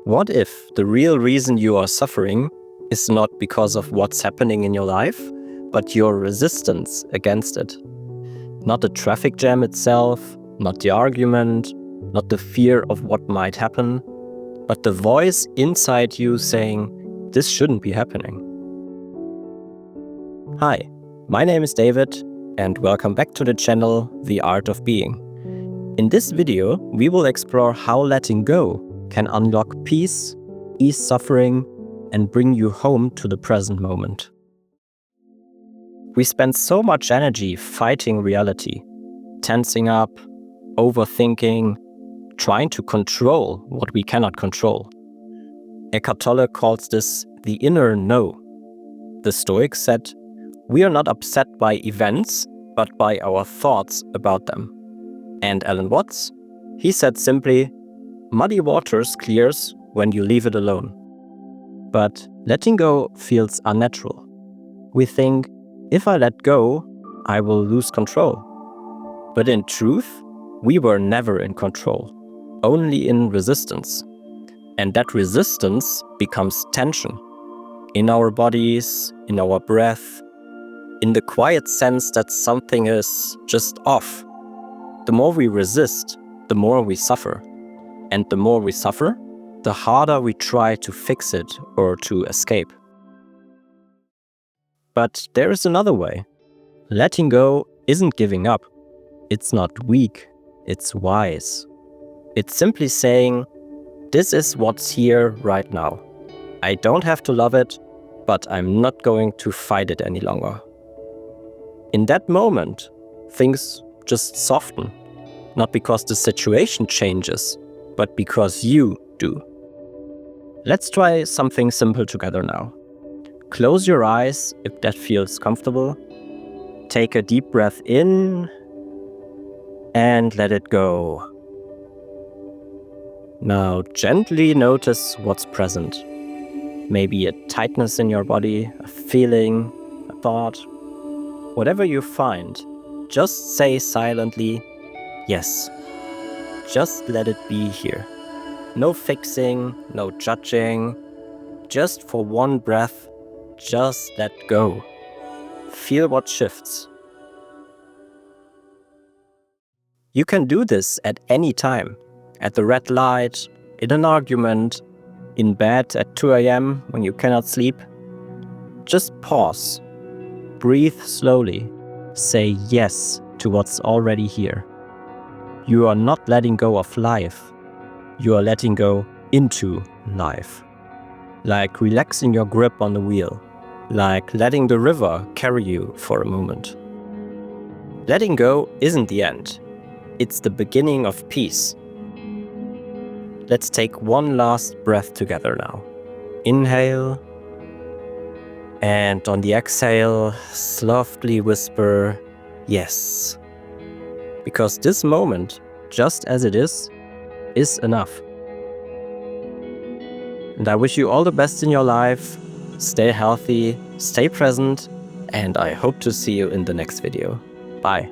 What if the real reason you are suffering is not because of what's happening in your life, but your resistance against it? Not the traffic jam itself, not the argument, not the fear of what might happen, but the voice inside you saying, this shouldn't be happening. Hi, my name is David, and welcome back to the channel, The Art of Being. In this video, we will explore how letting go can unlock peace, ease suffering, and bring you home to the present moment. We spend so much energy fighting reality, tensing up, overthinking, trying to control what we cannot control. Eckhart Tolle calls this the inner no. The Stoics said, we are not upset by events, but by our thoughts about them. And Alan Watts? He said simply, muddy waters clears when you leave it alone. But letting go feels unnatural. We think, if I let go, I will lose control. But in truth, we were never in control, only in resistance. And that resistance becomes tension in our bodies, in our breath, in the quiet sense that something is just off. The more we resist, the more we suffer. And the more we suffer, the harder we try to fix it or to escape. But there is another way. Letting go isn't giving up. It's not weak, it's wise. It's simply saying, this is what's here right now. I don't have to love it, but I'm not going to fight it any longer. In that moment, things just soften. Not because the situation changes, but because you do. Let's try something simple together now. Close your eyes if that feels comfortable. Take a deep breath in and let it go. Now gently notice what's present. Maybe a tightness in your body, a feeling, a thought. Whatever you find, just say silently, yes. Just let it be here. No fixing, no judging. Just for one breath, just let go. Feel what shifts. You can do this at any time. At the red light, in an argument, in bed at 2 a.m. when you cannot sleep. Just pause. Breathe slowly. Say yes to what's already here. You are not letting go of life. You are letting go into life. Like relaxing your grip on the wheel. Like letting the river carry you for a moment. Letting go isn't the end. It's the beginning of peace. Let's take one last breath together now. Inhale. And on the exhale, softly whisper, yes. Because this moment, just as it is enough. And I wish you all the best in your life. Stay healthy, stay present, and I hope to see you in the next video. Bye.